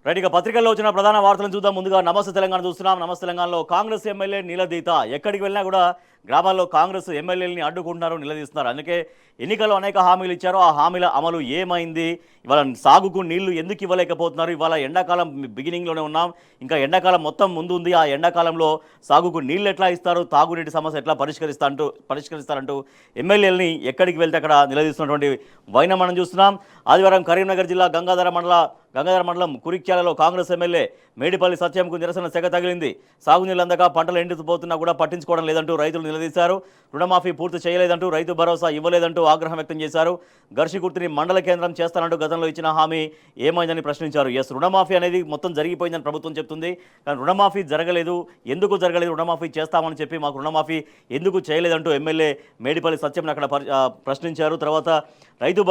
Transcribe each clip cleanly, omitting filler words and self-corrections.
Right ఇక పత్రికల్లో వచ్చిన ప్రధాన వార్తలను చూద్దాం. ముందుగా నమస్తే తెలంగాణ చూస్తున్నాం. నమస్తే తెలంగాణలో కాంగ్రెస్ ఎమ్మెల్యే నిలదీత. ఎక్కడికి వెళ్ళినా కూడా గ్రామాల్లో కాంగ్రెస్ ఎమ్మెల్యేలని అడ్డుకుంటున్నారు, నిలదీస్తున్నారు. అందుకే ఎన్నికల్లో అనేక హామీలు ఇచ్చారు. ఆ హామీల అమలు ఏమైంది? ఇవాళ సాగుకు నీళ్లు ఎందుకు ఇవ్వలేకపోతున్నారు? ఇవాళ ఎండాకాలం బిగినింగ్లోనే ఉన్నాం, ఇంకా ఎండాకాలం మొత్తం ముందు ఉంది. ఆ ఎండాకాలంలో సాగుకు నీళ్లు ఎట్లా ఇస్తారు, తాగునీటి సమస్య ఎట్లా పరిష్కరిస్తారంటూ ఎమ్మెల్యేలని ఎక్కడికి వెళ్తే అక్కడ నిలదీస్తున్నటువంటి వైనం మనం చూస్తున్నాం. ఆదివారం కరీంనగర్ జిల్లా గంగాధర మండలం కురిక్యాలలో కాంగ్రెస్ ఎమ్మెల్యే మేడిపల్లి సత్యంకు నిరసన సెగ తగిలింది. సాగునీళ్ళు అందక పంటలు ఎండిపోతున్నా కూడా పట్టించుకోవడం లేదంటూ రైతులు నిలదీశారు. రుణమాఫీ పూర్తి చేయలేదంటూ, రైతు భరోసా ఇవ్వలేదంటూ ఆగ్రహం వ్యక్తం చేశారు. ఘర్షికుర్తిని మండల కేంద్రం చేస్తానంటూ గతంలో ఇచ్చిన హామీ ఏమైందని ప్రశ్నించారు. రుణమాఫీ అనేది మొత్తం జరిగిపోయిందని ప్రభుత్వం చెప్తుంది, కానీ రుణమాఫీ జరగలేదు. ఎందుకు జరగలేదు? రుణమాఫీ చేస్తామని చెప్పి మాకు రుణమాఫీ ఎందుకు చేయలేదంటూ ఎమ్మెల్యే మేడిపల్లి సత్యం అక్కడ ప్రశ్నించారు. తర్వాత రైతు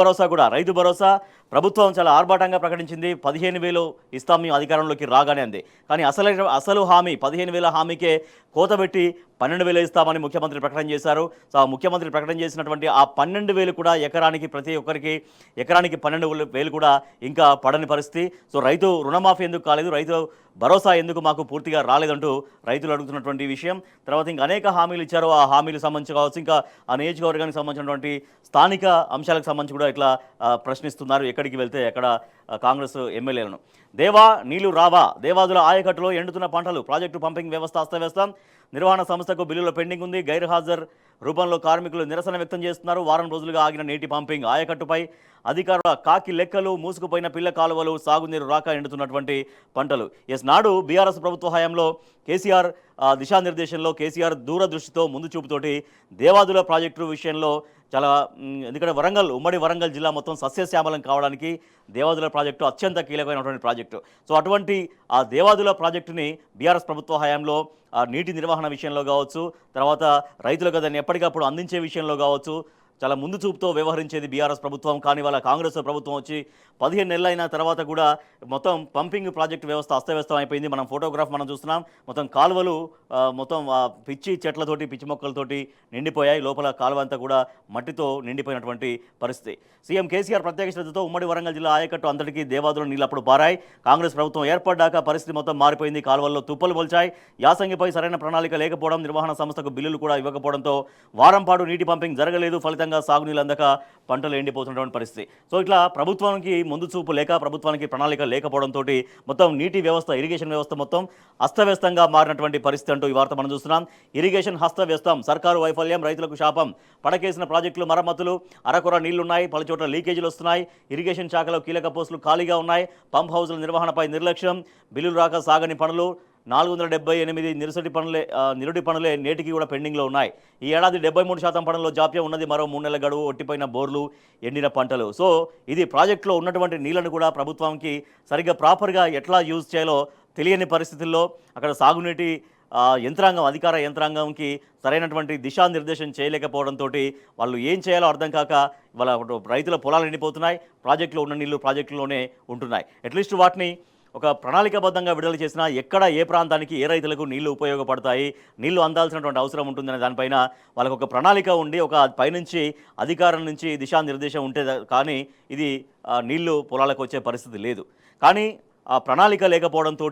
భరోసా ప్రభుత్వం చాలా ఆర్భాటంగా ప్రకటించింది. 15,000 ఇస్తాం మేము అధికారంలోకి రాగానే అంది. కానీ అసలు హామీ 15,000 హామీకే కోతబెట్టి 12,000 ఇస్తామని ముఖ్యమంత్రి ప్రకటన చేశారు. సో ఆ ముఖ్యమంత్రి ప్రకటన చేసినటువంటి ఆ 12,000 కూడా ఎకరానికి ప్రతి ఒక్కరికి ఎకరానికి 12,000 కూడా ఇంకా పడని పరిస్థితి. సో రైతు రుణమాఫీ ఎందుకు కాలేదు, రైతు భరోసా ఎందుకు మాకు పూర్తిగా రాలేదంటూ రైతులు అడుగుతున్నటువంటి విషయం. తర్వాత ఇంకా అనేక హామీలు ఇచ్చారు. ఆ హామీలకు సంబంధించి కావచ్చు, ఇంకా ఆ నియోజకవర్గానికి సంబంధించినటువంటి స్థానిక అంశాలకు సంబంధించి కూడా ఇట్లా ప్రశ్నిస్తున్నారు ఎక్కడికి వెళ్తే అక్కడ కాంగ్రెస్ ఎమ్మెల్యేలను. నీళ్లు రావా? దేవాదుల ఆయకట్టులో ఎండుతున్న పంటలు, ప్రాజెక్టు పంపింగ్ వ్యవస్థ అస్తవ్యస్తం. నిర్వహణ సంస్థకు బిల్లుల పెండింగ్ ఉంది. గైర్హాజరు రూపంలో కార్మికులు నిరసన వ్యక్తం చేస్తున్నారు. వారం రోజులుగా ఆగిన నీటి పంపింగ్, ఆయకట్టుపై అధికారుల కాకి లెక్కలు, మూసుకుపోయిన పిల్ల కాలువలు, సాగునీరు రాక ఎండుతున్నటువంటి పంటలు. నాడు బీఆర్ఎస్ ప్రభుత్వ హయాంలో కేసీఆర్ దిశానిర్దేశంలో కేసీఆర్ దూరదృష్టితో ముందు చూపుతోటి దేవాదుల ప్రాజెక్టు విషయంలో చాలా, ఎందుకంటే ఉమ్మడి వరంగల్ జిల్లా మొత్తం సస్యశ్యామలం కావడానికి దేవాదుల ప్రాజెక్టు అత్యంత కీలకమైనటువంటి ప్రాజెక్టు. సో అటువంటి ఆ దేవాదుల ప్రాజెక్టుని బీఆర్ఎస్ ప్రభుత్వ హయాంలో నీటి నిర్వహణ విషయంలో కావచ్చు, తర్వాత రైతులకు దాన్ని ఎప్పటికప్పుడు అందించే విషయంలో కావచ్చు చాలా ముందు చూపుతో వ్యవహరించేది బీఆర్ఎస్ ప్రభుత్వం. కానీ వాళ్ళ కాంగ్రెస్ ప్రభుత్వం వచ్చి 15 నెలలు అయిన తర్వాత కూడా మొత్తం పంపింగ్ ప్రాజెక్టు వ్యవస్థ అస్తవ్యస్తం అయిపోయింది. ఫోటోగ్రాఫ్ మనం చూస్తున్నాం. మొత్తం కాలువలు మొత్తం పిచ్చి చెట్లతోటి, పిచ్చి మొక్కలతోటి నిండిపోయాయి. లోపల కాలువ అంతా కూడా మట్టితో నిండిపోయినటువంటి పరిస్థితి. సీఎం కేసీఆర్ ప్రత్యేక శ్రద్ధతో ఉమ్మడి వరంగల్ జిల్లా ఆయకట్టు అంతటికీ దేవాదుల నీళ్ళు అప్పుడు పారాయి. కాంగ్రెస్ ప్రభుత్వం ఏర్పడ్డాక పరిస్థితి మొత్తం మారిపోయింది. కాలువల్లో తుప్పలు మొలిచాయి. యాసంగిపై సరైన ప్రణాళిక లేకపోవడం, నిర్వహణ సంస్థకు బిల్లులు కూడా ఇవ్వకపోవడంతో వారం పాటు నీటి పంపింగ్ జరగలేదు. ఫలితంగా సాగునీళ్ళు అందక పంటలు ఎండిపోతున్నటువంటి పరిస్థితి. సో ఇట్లా ప్రభుత్వానికి ముందు చూపు లేక, ప్రభుత్వానికి ప్రణాళిక లేకపోవడంతో మొత్తం నీటి వ్యవస్థ, ఇరిగేషన్ వ్యవస్థ మొత్తం అస్తవ్యస్తంగా మారినటువంటి పరిస్థితి అంటూ ఈ వార్త మనం చూస్తున్నాం. ఇరిగేషన్ హస్తవ్యస్తం, సర్కారు వైఫల్యం, రైతులకు శాపం. పడకేసిన ప్రాజెక్టులు మరమ్మతులు, అరకొర నీళ్లున్నాయి, పలుచోట్ల లీకేజీలు వస్తున్నాయి. ఇరిగేషన్ శాఖలో కీలక పోస్టులు ఖాళీగా ఉన్నాయి. పంప్ హౌజుల నిర్వహణపై నిర్లక్ష్యం, బిల్లులు రాక సాగని పనులు. 478 నిరుడి పనులే నేటికి కూడా పెండింగ్లో ఉన్నాయి. ఈ ఏడాది 73% పనుల్లో జాప్యం ఉన్నది. మరో 3 నెలల గడువు, ఒట్టిపోయిన బోర్లు, ఎండిన పంటలు. సో ఇది ప్రాజెక్టులో ఉన్నటువంటి నీళ్లను కూడా ప్రభుత్వానికి సరిగ్గా ప్రాపర్గా ఎట్లా యూజ్ చేయాలో తెలియని పరిస్థితుల్లో అక్కడ సాగునీటి అధికార యంత్రాంగంకి సరైనటువంటి దిశానిర్దేశం చేయలేకపోవడంతో వాళ్ళు ఏం చేయాలో అర్థం కాక వాళ్ళ రైతుల పొలాలు ఎండిపోతున్నాయి. ప్రాజెక్టులో ఉన్న నీళ్లు ప్రాజెక్టులోనే ఉంటున్నాయి. అట్లీస్ట్ వాటిని ఒక ప్రణాళికాబద్ధంగా విడుదల చేసినా ఎక్కడ, ఏ ప్రాంతానికి, ఏ రైతులకు నీళ్లు ఉపయోగపడతాయి, నీళ్లు అందాల్సినటువంటి అవసరం ఉంటుందనే దానిపైన వాళ్ళకు ఒక ప్రణాళిక ఉండి, ఒక పైనుంచి అధికారం నుంచి దిశానిర్దేశం ఉంటే కానీ ఇది నీళ్లు పొలాలకు వచ్చే పరిస్థితి లేదు. కానీ ఆ ప్రణాళిక లేకపోవడంతో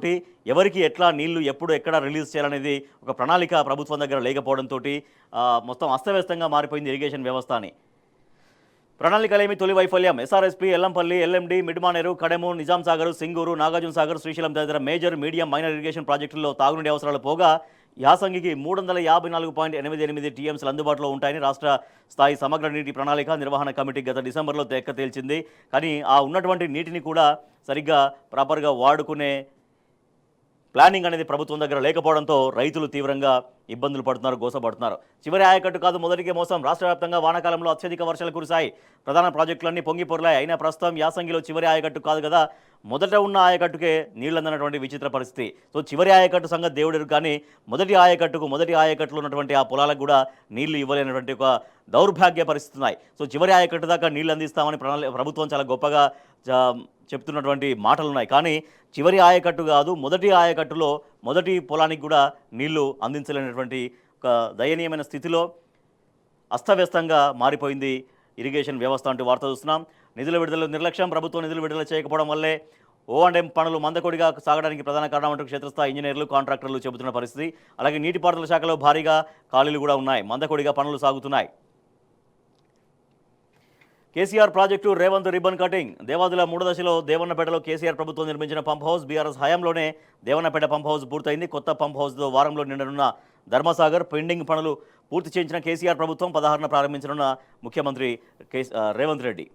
ఎవరికి ఎట్లా నీళ్లు ఎప్పుడు ఎక్కడ రిలీజ్ చేయాలనేది ఒక ప్రణాళిక ప్రభుత్వం దగ్గర లేకపోవడంతో మొత్తం అస్తవ్యస్తంగా మారిపోయింది ఇరిగేషన్ వ్యవస్థ అని. ప్రణాళికలేమి తొలి వైఫల్యం. ఎస్ఆర్ఎస్పీ, ఎల్లంపల్లి, ఎల్ఎండి, మిడ్మానేరు, కడెము, నిజాం సాగర్, సింగూరు, నాగార్జున సాగర్, శ్రీశైలం తదితర మేజర్, మీడియం, మైనర్ ఇరిగేషన్ ప్రాజెక్టుల్లో తాగునీటి అవసరాలు పోగా యాసంగికి 354.88 టీఎంసీలు అందుబాటులో ఉంటాయని రాష్ట్ర స్థాయి సమగ్ర నీటి ప్రణాళిక నిర్వహణ కమిటీ గత డిసెంబర్లో తేల్చింది. కానీ ఆ ఉన్నటువంటి నీటిని కూడా సరిగ్గా ప్రాపర్గా వాడుకునే ప్లానింగ్ అనేది ప్రభుత్వం దగ్గర లేకపోవడంతో రైతులు తీవ్రంగా ఇబ్బందులు పడుతున్నారు, గోసపడుతున్నారు. చివరి ఆయకట్టు కాదు మొదటికే మోసం. రాష్ట్ర వ్యాప్తంగా వానాకాలంలో అత్యధిక వర్షాలు కురిశాయి. ప్రధాన ప్రాజెక్టులన్నీ పొంగిపొర్లాయి. అయినా ప్రస్తుతం యాసంగిలో చివరి ఆయకట్టు కాదు కదా, మొదట ఉన్న ఆయకట్టుకే నీళ్లందనటువంటి విచిత్ర పరిస్థితి. సో చివరి ఆయకట్టు సంగతి దేవుడు, కానీ మొదటి ఆయకట్టులో ఉన్నటువంటి ఆ పొలాలకు కూడా నీళ్లు ఇవ్వలేనటువంటి ఒక దౌర్భాగ్య పరిస్థితి ఉన్నాయి. సో చివరి ఆయకట్టు దాకా నీళ్లు అందిస్తామని ప్రభుత్వం చాలా గొప్పగా చెప్తున్నటువంటి మాటలు ఉన్నాయి. కానీ చివరి ఆయకట్టు కాదు, మొదటి ఆయకట్టులో మొదటి పొలానికి కూడా నీళ్లు అందించలేనటువంటి ఒక దయనీయమైన స్థితిలో అస్తవ్యస్తంగా మారిపోయింది ఇరిగేషన్ వ్యవస్థ అంటూ వార్త చూస్తున్నాం. నిధుల విడుదల నిర్లక్ష్యం. ప్రభుత్వం నిధులు విడుదల చేయకపోవడం వల్లే O&M పనులు మందకొడిగా సాగడానికి ప్రధాన కారణం అంటూ క్షేత్రస్థాయి ఇంజనీర్లు కాంట్రాక్టర్లు చెబుతున్న పరిస్థితి. అలాగే నీటిపారుదల శాఖలో భారీగా ఖాళీలు కూడా ఉన్నాయి. మందకొడిగా పనులు సాగుతున్నాయి. KCR project Revanth ribbon cutting. Devadula 3వ దశలో దేవన్నపేటలో కేసీఆర్ ప్రభుత్వం నిర్మించిన పంప్ హౌస్ బీఆర్ఎస్ హయాంలోనే దేవన్నపేట పంప్ హౌస్ పూర్తయింది. కొత్త పంప్ హౌస్తో వారంలో నిండనున్న ధర్మసాగర్ పెండింగ్ పనులు పూర్తి చేయించిన కేసీఆర్ ప్రభుత్వం 16న ప్రారంభించనున్న ముఖ్యమంత్రి రేవంత్ రెడ్డి.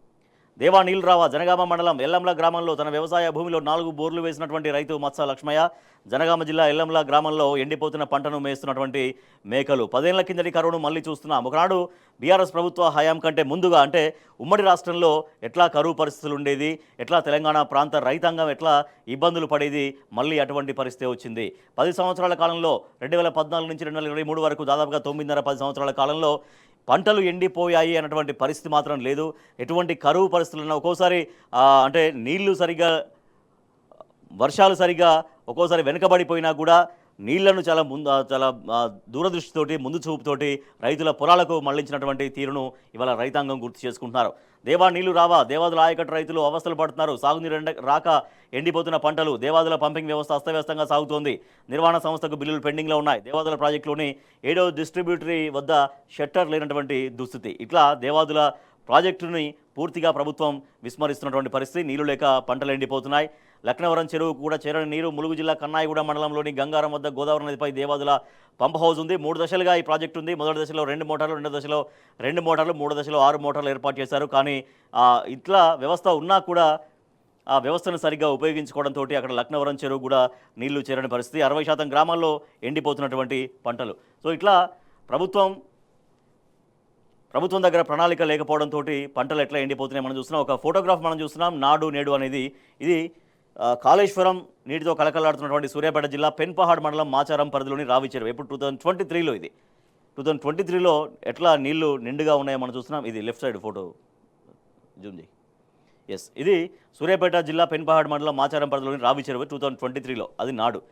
దేవా నీళ్లు రావా. జనగామ మండలం ఎల్లంల గ్రామంలో తన వ్యవసాయ భూమిలో 4 బోర్లు వేసినటువంటి రైతు మత్స లక్ష్మయ్య. జనగామ జిల్లా ఎల్లంల గ్రామంలో ఎండిపోతున్న పంటను మేస్తున్నటువంటి మేకలు. 10 ఏళ్ల కిందటి కరువును మళ్ళీ చూస్తున్నాం. ఒకనాడు బీఆర్ఎస్ ప్రభుత్వ హయాం కంటే ముందుగా అంటే ఉమ్మడి రాష్ట్రంలో ఎట్లా కరువు పరిస్థితులు ఉండేది, ఎట్లా తెలంగాణ ప్రాంత రైతాంగం ఎట్లా ఇబ్బందులు పడేది, మళ్ళీ అటువంటి పరిస్థితి వచ్చింది. 10 సంవత్సరాల కాలంలో 2014 నుంచి 2023 వరకు దాదాపుగా 9.5-10 సంవత్సరాల కాలంలో పంటలు ఎండిపోయాయి అన్నటువంటి పరిస్థితి మాత్రం లేదు. ఎటువంటి కరువు పరిస్థితులు ఒక్కోసారి అంటే నీళ్లు సరిగా వర్షాలు సరిగా ఒక్కోసారి వెనుకబడిపోయినా కూడా నీళ్లను చాలా దూరదృష్టితోటి ముందు చూపుతోటి రైతుల పొలాలకు మళ్లించినటువంటి తీరును ఇవాళ రైతాంగం గుర్తు చేసుకుంటున్నారు. దేవా నీళ్లు రావా. దేవాదుల ఆయకట్టు రైతులు అవస్థలు పడుతున్నారు. సాగునీరు రాక ఎండిపోతున్న పంటలు. దేవాదుల పంపింగ్ వ్యవస్థ అస్తవ్యస్తంగా సాగుతోంది. నిర్వహణ సంస్థకు బిల్లులు పెండింగ్లో ఉన్నాయి. దేవాదుల ప్రాజెక్టులోని 7వ డిస్ట్రిబ్యూటరీ వద్ద షట్టర్ లేనటువంటి దుస్థితి. ఇట్లా దేవాదుల ప్రాజెక్టుని పూర్తిగా ప్రభుత్వం విస్మరిస్తున్నటువంటి పరిస్థితి. నీళ్లు లేక పంటలు ఎండిపోతున్నాయి. లక్నవరం చెరువుకు కూడా చేరని నీరు. ములుగు జిల్లా కన్నాయిగూడ మండలంలోని గంగారం వద్ద గోదావరి నదిపై దేవాదుల పంప్ హౌస్ ఉంది. 3 దశలుగా ఈ ప్రాజెక్టు ఉంది. మొదటి దశలో 2 మోటార్లు, రెండో దశలో 2 మోటార్లు, 3వ దశలో 6 మోటార్లు ఏర్పాటు చేశారు. కానీ ఇట్లా వ్యవస్థ ఉన్నా కూడా ఆ వ్యవస్థను సరిగ్గా ఉపయోగించుకోవడంతో అక్కడ లక్నవరం చెరువు కూడా నీళ్లు చేరని పరిస్థితి. 60% గ్రామాల్లో ఎండిపోతున్నటువంటి పంటలు. సో ఇట్లా ప్రభుత్వం దగ్గర ప్రణాళిక లేకపోవడంతో పంటలు ఎట్లా ఎండిపోతున్నాయి మనం చూస్తున్నాం. ఒక ఫోటోగ్రాఫ్ మనం చూస్తున్నాం. నాడు నేడు అనేది ఇది కాళేశ్వరం నీటితో కలకలాడుతున్నటువంటి సూర్యాపేట జిల్లా పెన్పహాడ్ మండలం మాచారం పరిధిలోని రావి చెరువు. ఇప్పుడు 2023లో ఇది 2023లో ఎట్లా నీళ్లు నిండుగా ఉన్నాయో మనం చూస్తున్నాం. ఇది లెఫ్ట్ సైడ్ ఫోటో జూమ్ చేయి. ఎస్, ఇది సూర్యాపేట జిల్లా పెన్పహాడ్ మండలం మాచారం పరిధిలోని రావి చెరువు 2023లో. అది నాడు.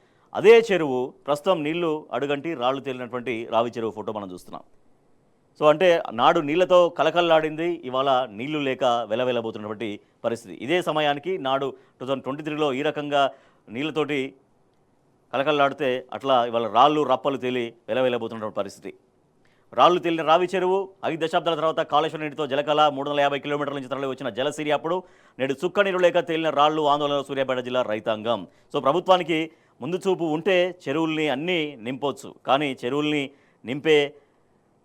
అదే చెరువు ప్రస్తుతం నీళ్లు అడుగంటి రాళ్లు తేలినటువంటి రావి చెరువు ఫోటో మనం చూస్తున్నాం. సో అంటే నాడు నీళ్లతో కలకల్లాడింది, ఇవాళ నీళ్లు లేక వెలవెలబోతున్నటువంటి పరిస్థితి. ఇదే సమయానికి నాడు 2023లో ఈ రకంగా నీళ్లతోటి కలకల్లాడితే అట్లా ఇవాళ రాళ్ళు రప్పలు తేలి వెలవెలబోతున్నటువంటి పరిస్థితి. రాళ్లు తేలిన రావి చెరువు 5 దశాబ్దాల తర్వాత కాళేశ్వరం నీటితో జలకళ. 350 కిలోమీటర్ల నుంచి తరలి వచ్చిన జలసిరి. అప్పుడు నేడు చుక్క నీరు లేక తేలిన రాళ్లు. ఆందోళన సూర్యాపేట జిల్లా రైతాంగం. సో ప్రభుత్వానికి ముందు చూపు ఉంటే చెరువుల్ని అన్నీ నింపొచ్చు. కానీ చెరువుల్ని నింపే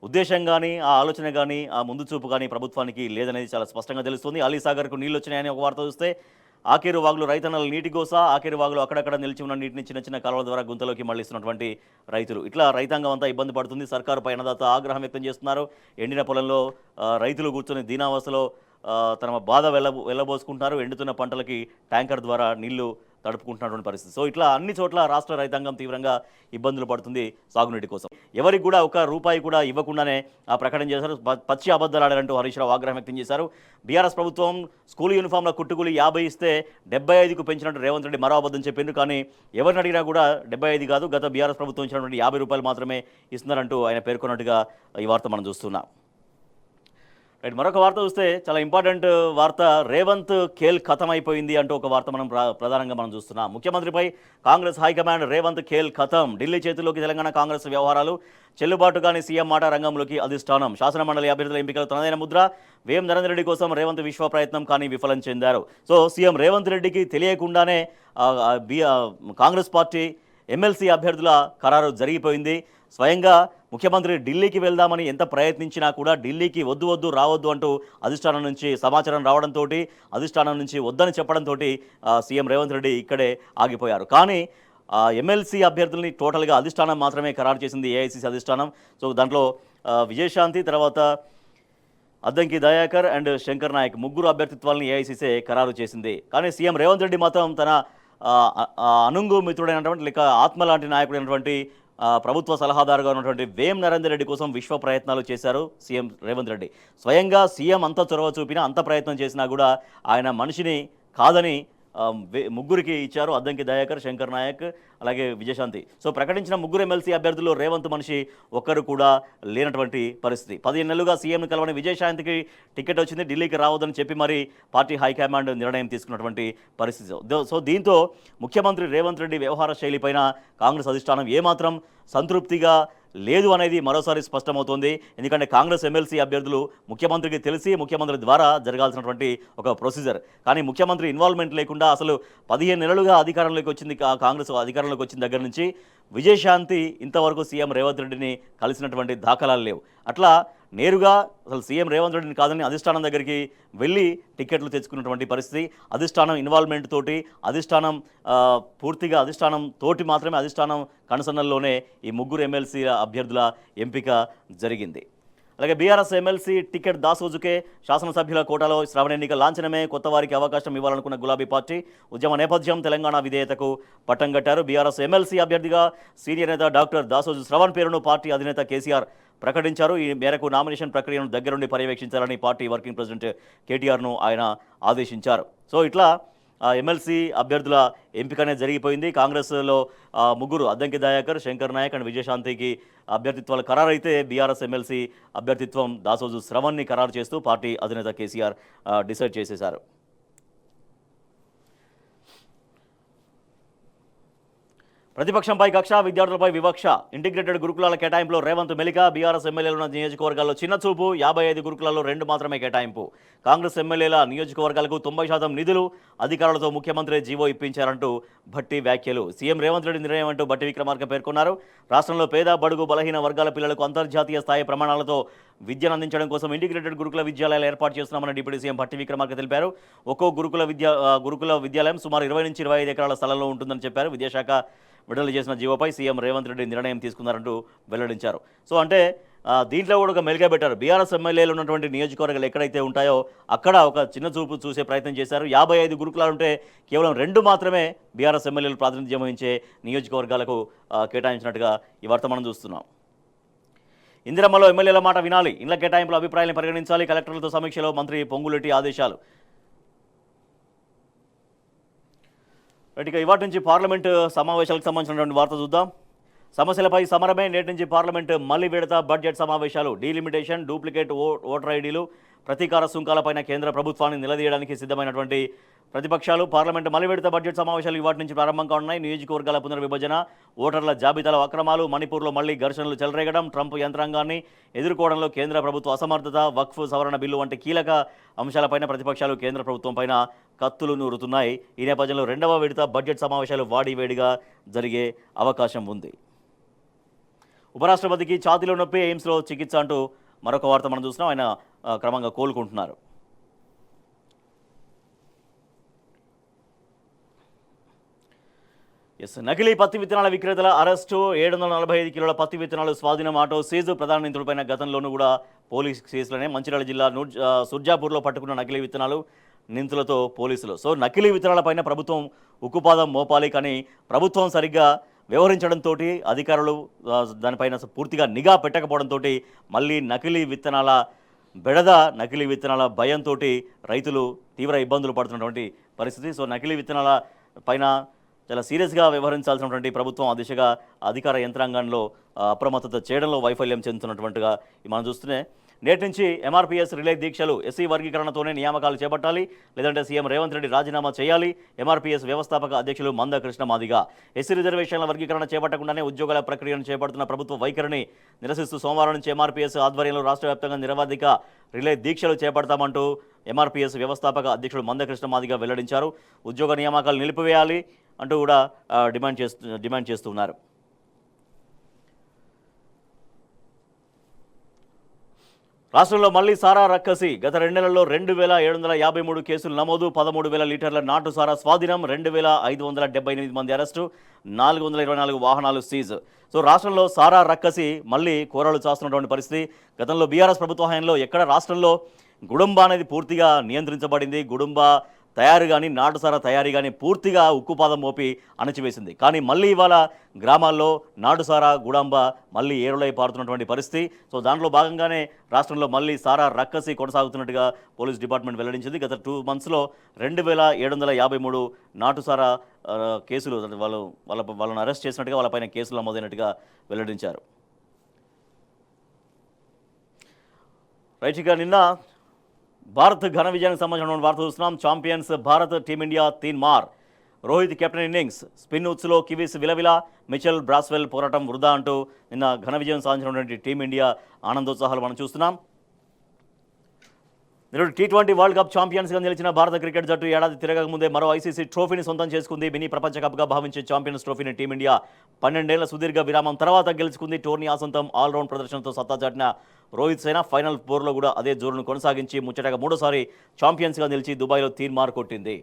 ఉద్దేశం కానీ ఆ ఆలోచన కానీ ఆ ముందు చూపు కానీ ప్రభుత్వానికి లేదనేది చాలా స్పష్టంగా తెలుస్తుంది. అలీసాగర్కు నీళ్ళు వచ్చినాయని ఒక వార్త చూస్తే ఆకేరు వాగులు రైతన్నల నీటి గోస. ఆకేరు వాగులు అక్కడక్కడ నిలిచి ఉన్న నీటిని చిన్న చిన్న కాలువల ద్వారా గుంతలోకి మళ్లిస్తున్నటువంటి రైతులు. ఇట్లా రైతాంగం అంతా ఇబ్బంది పడుతుంది. సర్కారుపై అన్నదాత ఆగ్రహం వ్యక్తం చేస్తున్నారు. ఎండిన పొలంలో రైతులు కూర్చొని దీనావస్థలో తమ బాధ వెళ్ళబోసుకుంటున్నారు. ఎండుతున్న పంటలకి ట్యాంకర్ ద్వారా నీళ్లు తడుపుకుంటున్నటువంటి పరిస్థితి. సో ఇట్లా అన్ని చోట్ల రాష్ట్ర రైతాంగం తీవ్రంగా ఇబ్బందులు పడుతుంది సాగునీటి కోసం. ఎవరికి కూడా ఒక రూపాయి కూడా ఇవ్వకుండానే ఆ ప్రకటన చేశారు. పచ్చి అబద్ధాలు ఆడారంటూ హరీష్ రావు ఆగ్రహం వ్యక్తం చేశారు. బీఆర్ఎస్ ప్రభుత్వం స్కూల్ యూనిఫామ్ల కుట్టుకూలి 50 ఇస్తే 75కు పెంచినట్టు రేవంత్ రెడ్డి మరో అబద్ధం చెప్పిండు. కానీ ఎవరిని అడిగినా కూడా 75 కాదు, గత బీఆర్ఎస్ ప్రభుత్వం ఇచ్చినటువంటి 50 రూపాయలు మాత్రమే ఇస్తున్నారంటూ ఆయన పేర్కొన్నట్టుగా ఈ వార్త మనం చూస్తున్నాం. రైట్, మరొక వార్త చూస్తే చాలా ఇంపార్టెంట్ వార్త. రేవంత్ ఖేల్ ఖతం అయిపోయింది అంటూ ఒక వార్త మనం ప్రధానంగా మనం చూస్తున్నాం. ముఖ్యమంత్రిపై కాంగ్రెస్ హైకమాండ్ రేవంత్ ఖేల్ ఖతం. ఢిల్లీ చేతుల్లోకి తెలంగాణ కాంగ్రెస్ వ్యవహారాలు. చెల్లుబాటు కాని సీఎం మాట రంగంలోకి అధిష్టానం. శాసనమండలి అభ్యర్థుల ఎంపికలు తనదైన ముద్ర. వేం నరేందర్ రెడ్డి కోసం రేవంత్ విశ్వ ప్రయత్నం కానీ విఫలం చెందారు. సో సీఎం రేవంత్ రెడ్డికి తెలియకుండానే కాంగ్రెస్ పార్టీ ఎమ్మెల్సీ అభ్యర్థుల ఖరారు జరిగిపోయింది. స్వయంగా ముఖ్యమంత్రి ఢిల్లీకి వెళ్దామని ఎంత ప్రయత్నించినా కూడా ఢిల్లీకి వద్దు రావద్దు అంటూ అధిష్టానం నుంచి సమాచారం రావడంతో అధిష్టానం నుంచి వద్దని చెప్పడంతో సీఎం రేవంత్ రెడ్డి ఇక్కడే ఆగిపోయారు. కానీ ఎమ్మెల్సీ అభ్యర్థుల్ని టోటల్గా అధిష్టానం మాత్రమే ఖరారు చేసింది, ఏఐసీసీ అధిష్టానం. సో దాంట్లో విజయశాంతి, తర్వాత అద్దంకి దయాకర్ అండ్ శంకర్ నాయక్ ముగ్గురు అభ్యర్థిత్వాలని ఏఐసీసీ ఖరారు చేసింది. కానీ సీఎం రేవంత్ రెడ్డి మాత్రం తన అనుంగు మిత్రుడైనటువంటి లేక ఆత్మ లాంటి నాయకుడైనటువంటి ప్రభుత్వ సలహాదారుగా ఉన్నటువంటి వేం నరేందర్ రెడ్డి కోసం విశ్వ ప్రయత్నాలు చేశారు సీఎం రేవంత్ రెడ్డి. స్వయంగా సీఎం అంత చొరవ చూపినా, అంత ప్రయత్నం చేసినా కూడా ఆయన మనిషిని కాదని ముగ్గురికి ఇచ్చారు. అద్దంకి దయాకర్, శంకర్ నాయక్, అలాగే విజయశాంతి. సో ప్రకటించిన ముగ్గురు ఎమ్మెల్సీ అభ్యర్థులు రేవంత్ మనిషి ఒక్కరు కూడా లేనటువంటి పరిస్థితి. 15 నెలలుగా సీఎంను కలవని విజయశాంతికి టికెట్ వచ్చింది. ఢిల్లీకి రావద్దని చెప్పి మరి పార్టీ హైకమాండ్ నిర్ణయం తీసుకున్నటువంటి పరిస్థితి. సో దీంతో ముఖ్యమంత్రి రేవంత్ రెడ్డి వ్యవహార శైలిపైన కాంగ్రెస్ అధిష్టానం ఏమాత్రం సంతృప్తిగా లేదు అనేది మరోసారి స్పష్టమవుతోంది. ఎందుకంటే కాంగ్రెస్ ఎమ్మెల్సీ అభ్యర్థులు ముఖ్యమంత్రికి తెలిసి ముఖ్యమంత్రి ద్వారా జరగాల్సినటువంటి ఒక ప్రొసీజర్. కానీ ముఖ్యమంత్రి ఇన్వాల్వ్మెంట్ లేకుండా అసలు 15 నెలలుగా అధికారంలోకి వచ్చింది కాంగ్రెస్ అధికారంలోకి వచ్చిన దగ్గర నుంచి విజయశాంతి ఇంతవరకు సీఎం రేవంత్ రెడ్డిని కలిసినటువంటి దాఖలాలు లేవు. అట్లా నేరుగా అసలు సీఎం రేవంత్ రెడ్డిని కాదని అధిష్టానం దగ్గరికి వెళ్ళి టికెట్లు తెచ్చుకున్నటువంటి పరిస్థితి. అధిష్టానం ఇన్వాల్వ్మెంట్ తోటి పూర్తిగా అధిష్టానం తోటి మాత్రమే అధిష్టానం కనుసన్నల్లోనే ఈ ముగ్గురు ఎమ్మెల్సీ అభ్యర్థుల ఎంపిక జరిగింది. అలాగే బీఆర్ఎస్ ఎమ్మెల్సీ టికెట్ దాసోజుకే శాసనసభ్యుల కోటాలో శ్రావణ ఎన్నిక లాంఛనమే కొత్త వారికి అవకాశం ఇవ్వాలనుకున్న గులాబీ పార్టీ ఉద్యమ నేపథ్యం తెలంగాణ విధేయతకు పట్టం కట్టారు. బీఆర్ఎస్ ఎమ్మెల్సీ అభ్యర్థిగా సీనియర్ నేత డాక్టర్ దాసోజు శ్రవణ్ పేరును పార్టీ అధినేత కేసీఆర్ ప్రకటించారు. ఈ మేరకు నామినేషన్ ప్రక్రియను దగ్గరుండి పర్యవేక్షించాలని పార్టీ వర్కింగ్ ప్రెసిడెంట్ కేటీఆర్ను ఆయన ఆదేశించారు. సో ఇట్లా ఎమ్మెల్సీ అభ్యర్థుల ఎంపికనే జరిగిపోయింది. కాంగ్రెస్లో ముగ్గురు అద్దంకి దయాకర్, శంకర్ నాయక్ అండ్ విజయశాంతికి అభ్యర్థిత్వాలు ఖరారైతే బీఆర్ఎస్ ఎమ్మెల్సీ అభ్యర్థిత్వం దాసోజు శ్రవణ్ని ఖరారు చేస్తూ పార్టీ అధినేత కేసీఆర్ డిసైడ్ చేసేశారు. ప్రతిపక్షంపై కక్ష, విద్యార్థులపై వివక్ష, ఇంటిగ్రేటెడ్ గురుకులాల కేటాయింపులో రేవంత్ మెలిక, బీఆర్ఎస్ ఎమ్మెల్యేల నియోజకవర్గాల్లో చిన్న చూపు, 55 గురుకులాల్లో 2 మాత్రమే కేటాయింపు. కాంగ్రెస్ ఎమ్మెల్యేల నియోజకవర్గాలకు 90% నిధులు, అధికారులతో ముఖ్యమంత్రి జీవో ఇప్పించారంటూ భట్టి వ్యాఖ్యలు. సీఎం రేవంత్ రెడ్డి నిర్ణయం అంటూ భట్టి విక్రమార్క పేర్కొన్నారు. రాష్ట్రంలో పేద, బడుగు, బలహీన వర్గాల పిల్లలకు అంతర్జాతీయ స్థాయి ప్రమాణాలతో విద్యను అందించడం కోసం ఇంటిగ్రేటెడ్ గురుకుల విద్యాలయాలు ఏర్పాటు చేస్తున్నామని డిప్యూటీ సీఎం భట్టి విక్రమార్క తెలిపారు. ఒక్కో గురుకుల విద్యాలయం సుమారు 20 నుంచి 25 ఎకరాల స్థలంలో ఉంటుందని చెప్పారు. విద్యాశాఖ విడుదల చేసిన జీవోపై సీఎం రేవంత్ రెడ్డి నిర్ణయం తీసుకున్నారంటూ వెల్లడించారు. సో అంటే దీంట్లో కూడా ఒక మెలిగా పెట్టారు. బీఆర్ఎస్ ఎమ్మెల్యేలు ఉన్నటువంటి నియోజకవర్గాలు ఎక్కడైతే ఉంటాయో అక్కడ ఒక చిన్న చూపు చూసే ప్రయత్నం చేశారు. 55 గురుకులాలు ఉంటే కేవలం 2 మాత్రమే బీఆర్ఎస్ ఎమ్మెల్యేలు ప్రాతినిధ్యం వహించే నియోజకవర్గాలకు కేటాయించినట్టుగా ఈ వార్త మనం చూస్తున్నాం. ఇందిరమ్మలో ఎమ్మెల్యేల మాట వినాలి, ఇండ్ల కేటాయింపుల అభిప్రాయాలను పరిగణించాలి, కలెక్టర్లతో సమీక్షలో మంత్రి పొంగులేటి ఆదేశాలు. ఇక ఇవాటి నుంచి పార్లమెంటు సమావేశాలకు సంబంధించినటువంటి వార్త చూద్దాం. సమస్యలపై సమరమే, నేటి నుంచి పార్లమెంటు మళ్లీ విడత బడ్జెట్ సమావేశాలు. డీలిమిటేషన్, డూప్లికేట్ ఓటర్ ఐడీలు, ప్రతీకార సుంకాలపైన కేంద్ర ప్రభుత్వాన్ని నిలదీయడానికి సిద్ధమైనటువంటి ప్రతిపక్షాలు పార్లమెంటు మళ్లీ విడత బడ్జెట్ సమావేశాలు ఇవాటి నుంచి ప్రారంభం కానున్నాయి. నియోజకవర్గాల పునర్విభజన, ఓటర్ల జాబితాల అక్రమాలు, మణిపూర్లో మళ్లీ ఘర్షణలు చెలరేగడం, ట్రంప్ యంత్రాంగాన్ని ఎదుర్కోవడంలో కేంద్ర ప్రభుత్వ అసమర్థత, వక్ఫ్ సవరణ బిల్లు వంటి కీలక అంశాలపైన ప్రతిపక్షాలు కేంద్ర ప్రభుత్వం పైన కత్తులు నూరుతున్నాయి. ఈ నేపథ్యంలో 2వ విడత బడ్జెట్ సమావేశాలు వాడివేడిగా జరిగే అవకాశం ఉంది. ఉపరాష్ట్రపతికి ఛాతీలో నొప్పి, ఎయిమ్స్లో చికిత్స అంటూ మరొక వార్త మనం చూస్తున్నాం. ఆయన క్రమంగా కోలుకుంటున్నారు. నకిలీ పత్తి విత్తనాల విక్రేతల అరెస్టు, 745 కిలోల పత్తి విత్తనాలు స్వాధీనం, ఆటో సీజు. ప్రధాన నిందితులపైన గతంలోనూ కూడా పోలీస్ కేసులనే. మంచిర్యాల జిల్లా సుర్జాపూర్లో పట్టుకున్న నకిలీ విత్తనాలు, నిందితులతో పోలీసులు. సో నకిలీ విత్తనాలపైన ప్రభుత్వం ఉక్కుపాదం మోపాలి, కానీ ప్రభుత్వం సరిగ్గా వ్యవహరించడంతో అధికారులు దానిపైన పూర్తిగా నిఘా పెట్టకపోవడంతో మళ్ళీ నకిలీ విత్తనాల బెడద, నకిలీ విత్తనాల భయంతో రైతులు తీవ్ర ఇబ్బందులు పడుతున్నటువంటి పరిస్థితి. సో నకిలీ విత్తనాల పైన చాలా సీరియస్గా వ్యవహరించాల్సినటువంటి ప్రభుత్వం ఆ దిశగా అధికార యంత్రాంగంలో అప్రమత్తత చేయడంలో వైఫల్యం చెందుతున్నటువంటిగా మనం చూస్తూనే నేటి నుంచి ఎంఆర్పీఎస్ రిలే దీక్షలు. ఎస్సీ వర్గీకరణతోనే నియామకాలు చేపట్టాలి, లేదంటే సీఎం రేవంత్ రెడ్డి రాజీనామా చేయాలి. ఎంఆర్పీఎస్ వ్యవస్థాపక అధ్యక్షులు మంద కృష్ణ మాదిగ. ఎస్సీ రిజర్వేషన్ల వర్గీకరణ చేపట్టకుండానే ఉద్యోగాల ప్రక్రియను చేపడుతున్న ప్రభుత్వ వైఖరిని నిరసిస్తూ సోమవారం నుంచి ఎంఆర్పీఎస్ ఆధ్వర్యంలో రాష్ట్ర వ్యాప్తంగా నిరవధిక రిలే దీక్షలు చేపడతామంటూ ఎంఆర్పీఎస్ వ్యవస్థాపక అధ్యక్షుడు మంద కృష్ణ మాదిగ వెల్లడించారు. ఉద్యోగ నియామకాలు నిలిపివేయాలి అంటూ కూడా డిమాండ్ చేస్తున్నారు. రాష్ట్రంలో మళ్లీ సారా రక్కసి. గత 2 నెలల్లో 2753 కేసులు నమోదు, 13,000 లీటర్ల నాటు సారా స్వాధీనం, 2,578 మంది అరెస్టు, 424 వాహనాలు సీజ్. సో రాష్ట్రంలో సారా రక్కసి మళ్లీ కోరలు చాస్తున్నటువంటి పరిస్థితి. గతంలో బీఆర్ఎస్ ప్రభుత్వ హయాంలో ఎక్కడ రాష్ట్రంలో గుడుంబ అనేది పూర్తిగా నియంత్రించబడింది. గుడుంబ తయారు కానీ నాటుసారా తయారీ కానీ పూర్తిగా ఉక్కుపాదం మోపి అణచివేసింది. కానీ మళ్ళీ ఇవాళ గ్రామాల్లో నాటుసారా గుడాంబ మళ్ళీ ఏరులై పారుతున్నటువంటి పరిస్థితి. సో దాంట్లో భాగంగానే రాష్ట్రంలో మళ్ళీ సారా రక్కసి కొనసాగుతున్నట్టుగా పోలీస్ డిపార్ట్మెంట్ వెల్లడించింది. గత 2 monthsలో 2753 నాటుసారా కేసులు వాళ్ళని అరెస్ట్ చేసినట్టుగా, వాళ్ళపైన కేసులు నమోదైనట్టుగా వెల్లడించారు. రైట్, ఇక నిన్న భారత్ ఘన విజయానికి సంబంధించిన వార్త చూస్తున్నాం. ఛాంపియన్స్ భారత్ టీమిండియా తీన్మార్. రోహిత్ కెప్టెన్ ఇన్నింగ్స్, స్పిన్ ఉత్స్లో కివీస్ విలవిల, మిచెల్ బ్రాస్వెల్ పోరాటం వృధా అంటూ నిన్న ఘన విజయం సాధించినటువంటి టీమిండియా ఆనందోత్సాహాలు మనం చూస్తున్నాం. నేడు T20 వరల్డ్ కప్ ఛాంపియన్స్గా నిలిచిన భారత క్రికెట్ జట్టు ఏడాది తిరగక ముందే మరో ఐసీసీ ట్రోఫీని సొంతం చేసుకుంది. మినీ ప్రపంచ కప్గా భావించే ఛాంపియన్స్ ట్రోఫీని టీమిండియా 12 ఏళ్ల సుదీర్ఘ విరామం తర్వాత గెలుచుకుంది. టోర్నీ ఆసంతం ఆల్రౌండ్ ప్రదర్శనతో సత్తా చాటిన రోహిత్ సేన ఫైనల్ 4లో కూడా అదే జోరును కొనసాగించి ముచ్చటగా 3వ సారి ఛాంపియన్స్గా నిలిచి దుబాయ్లో తీన్మార్ కొట్టింది.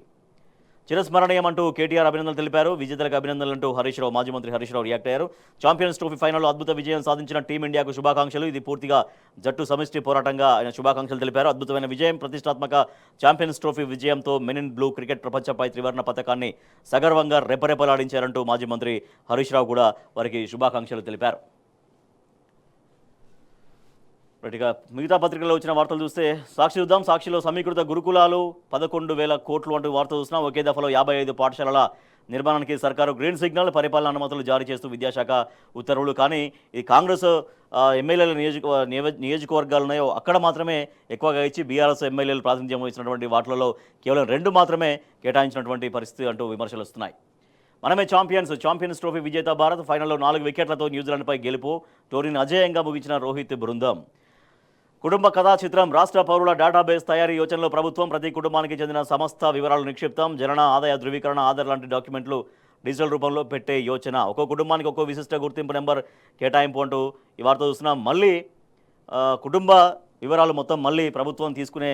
చిరస్మరణీయమంటూ కేటీఆర్ అభినందనలు తెలిపారు. విజేతలకు అభినందనలంటూ హరీష్ రావు, మాజీ మంత్రి హరీష్ రావు రియాక్ట్ అయ్యారు. ఛాంపియన్స్ ట్రోఫీ ఫైనల్లో అద్భుత విజయం సాధించిన టీమిండియాకు శుభాకాంక్షలు. ఇది పూర్తిగా జట్టు సమిష్టి పోరాటంగా ఆయన శుభాకాంక్షలు తెలిపారు. అద్భుతమైన విజయం, ప్రతిష్టాత్మక ఛాంపియన్స్ ట్రోఫీ విజయంతో మెన్ ఇన్ బ్లూ క్రికెట్ ప్రపంచపై త్రివర్ణ పథకాన్ని సగర్వంగా రెపరెపలాడించారంటూ మాజీ మంత్రి హరీష్ రావు కూడా వారికి శుభాకాంక్షలు తెలిపారు. ఇక మిగతా పత్రికల్లో వచ్చిన వార్తలు చూస్తే సాక్షి చూద్దాం. సాక్షిలో సమీకృత గురుకులాలు 11,000 కోట్లు అంటూ వార్త చూస్తున్నాం. ఒకే దఫలో 55 పాఠశాలల నిర్మాణానికి సర్కారు గ్రీన్ సిగ్నల్, పరిపాలన అనుమతులు జారీ చేస్తూ విద్యాశాఖ ఉత్తర్వులు. కానీ ఈ కాంగ్రెస్ ఎమ్మెల్యేల నియోజకవర్గాలు ఉన్నాయో అక్కడ మాత్రమే ఎక్కువగా ఇచ్చి బీఆర్ఎస్ ఎమ్మెల్యేలు ప్రాతినిధ్యం వహించినటువంటి వాటిలలో కేవలం 2 మాత్రమే కేటాయించినటువంటి పరిస్థితి అంటూ విమర్శలు వస్తున్నాయి. మనమే ఛాంపియన్స్ ట్రోఫీ విజేత భారత్ ఫైనల్లో 4 వికెట్లతో న్యూజిలాండ్పై గెలుపు. టోర్నీని అజేయంగా ముగించిన రోహిత్ బృందం. కుటుంబ కథా చిత్రం, రాష్ట్ర పౌరుల డేటాబేస్ తయారీ యోచనలో ప్రభుత్వం. ప్రతి కుటుంబానికి చెందిన సమస్త వివరాలు నిక్షిప్తం. జనన, ఆదాయ ధృవీకరణ, ఆధార్ లాంటి డాక్యుమెంట్లు డిజిటల్ రూపంలో పెట్టే యోచన. ఒక్కో కుటుంబానికి ఒక్కో విశిష్ట గుర్తింపు నెంబర్ కేటాయింపు అంటూ ఈ వార్త చూస్తున్నాం. మళ్ళీ కుటుంబ వివరాలు మొత్తం మళ్ళీ ప్రభుత్వం తీసుకునే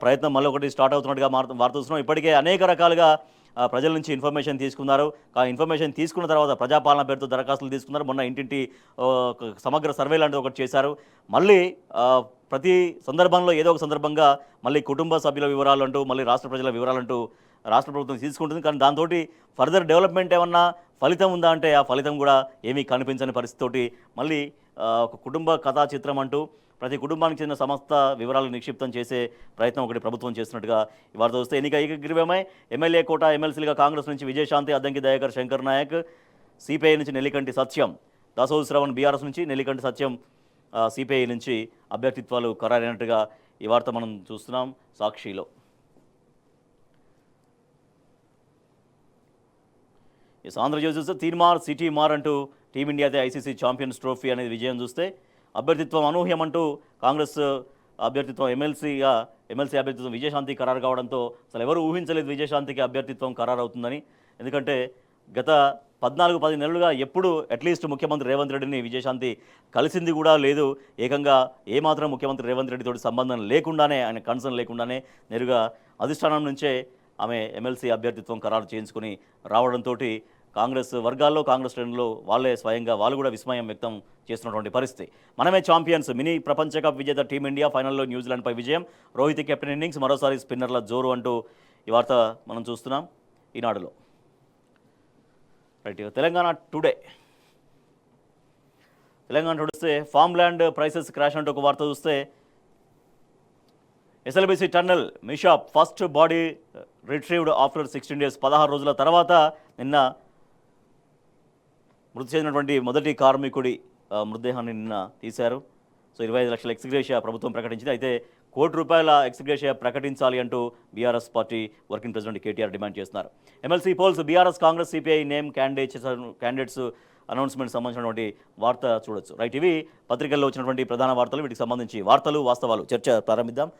ప్రయత్నం మళ్ళీ ఒకటి స్టార్ట్ అవుతున్నట్టుగా వార్త చూస్తున్నాం. ఇప్పటికే అనేక రకాలుగా ప్రజల నుంచి ఇన్ఫర్మేషన్ తీసుకున్నారు. ఆ ఇన్ఫర్మేషన్ తీసుకున్న తర్వాత ప్రజాపాలన పేరుతో దరఖాస్తులు తీసుకున్నారు. మొన్న ఇంటింటి సమగ్ర సర్వే లాంటిది ఒకటి చేశారు. మళ్ళీ ప్రతి సందర్భంలో ఏదో ఒక సందర్భంగా మళ్ళీ కుటుంబ సభ్యుల వివరాలు అంటూ మళ్ళీ రాష్ట్ర ప్రజల వివరాలంటూ రాష్ట్ర ప్రభుత్వం తీసుకుంటుంది. కానీ దాంతో ఫర్దర్ డెవలప్మెంట్ ఏమన్నా ఫలితం ఉందా అంటే ఆ ఫలితం కూడా ఏమీ కనిపించని పరిస్థితితోటి మళ్ళీ ఒక కుటుంబ కథా చిత్రం అంటూ ప్రతి కుటుంబానికి చెందిన సమస్త వివరాలు నిక్షిప్తం చేసే ప్రయత్నం ఒకటి ప్రభుత్వం చేస్తున్నట్టుగా ఈ వార్త వస్తే ఎన్నిక ఏకగ్రీవమై ఎమ్మెల్యే కోట ఎమ్మెల్సీలుగా కాంగ్రెస్ నుంచి విజయశాంతి, అద్దంకి దయాకర్, శంకర్ నాయక్, సిపిఐ నుంచి నెల్లికంటి సత్యం, దాసోజు శ్రవణ్ బీఆర్ఎస్ నుంచి, నెల్లికంటి సత్యం సిపిఐ నుంచి అభ్యర్థిత్వాలు ఖరారైనట్టుగా ఈ వార్త మనం చూస్తున్నాం సాక్షిలో. ఆంధ్రజ్యోతి చూస్తే తీన్మార్ సిటీ మార్ అంటూ టీమిండియాదే ఐసీసీ ఛాంపియన్స్ ట్రోఫీ అనేది విజయం చూస్తే అభ్యర్థిత్వం అనూహ్యమంటూ కాంగ్రెస్ అభ్యర్థిత్వం ఎమ్మెల్సీ అభ్యర్థిత్వం విజయశాంతి ఖరారు కావడంతో అసలు ఎవరు ఊహించలేదు విజయశాంతికి అభ్యర్థిత్వం ఖరారు అవుతుందని. ఎందుకంటే గత 14-10 నెలలుగా ఎప్పుడు అట్లీస్ట్ ముఖ్యమంత్రి రేవంత్ రెడ్డిని విజయశాంతి కలిసింది కూడా లేదు. ఏకంగా ఏమాత్రం ముఖ్యమంత్రి రేవంత్ రెడ్డితో సంబంధం లేకుండానే, ఆయన కన్సర్న్ లేకుండానే నేరుగా అధిష్టానం నుంచే ఆమె ఎమ్మెల్సీ అభ్యర్థిత్వం ఖరారు చేయించుకుని రావడంతో కాంగ్రెస్ వర్గాల్లో, కాంగ్రెస్ శ్రేణుల్లో వాళ్ళు కూడా విస్మయం వ్యక్తం చేస్తున్నటువంటి పరిస్థితి. మనమే ఛాంపియన్స్, మినీ ప్రపంచ కప్ విజేత టీమిండియా ఫైనల్లో న్యూజిలాండ్పై విజయం. రోహిత్ కెప్టెన్ ఇన్నింగ్స్, మరోసారి స్పిన్నర్ల జోరు అంటూ ఈ వార్త మనం చూస్తున్నాం ఈనాడులో. రైట్, తెలంగాణ టుడే చూస్తే ఫామ్ ల్యాండ్ ప్రైసెస్ క్రాష్ అంటూ ఒక వార్త చూస్తే SLBC tunnel mishap first body retrieved after 16 days. 16 రోజుల తర్వాత నిన్న మృతి చెందినటువంటి మొదటి కార్మికుడి మృతదేహాన్ని నిన్న తీశారు. సో 25 లక్షల ఎక్స్గ్రేషియా ప్రభుత్వం ప్రకటించింది. అయితే ₹1 ఎక్స్గ్రేషియా ప్రకటించాలి అంటూ BRS party working president KTR demand చేస్తున్నారు. MLC polls, BRS, Congress, CPI name candidates announcement సంబంధించినటువంటి వార్త చూడొచ్చు. రైట్, ఇవి పత్రికల్లో వచ్చినటువంటి ప్రధాన వార్తలు. వీటికి సంబంధించి వార్తలు వాస్తవాలు చర్చ ప్రారంభిద్దాం.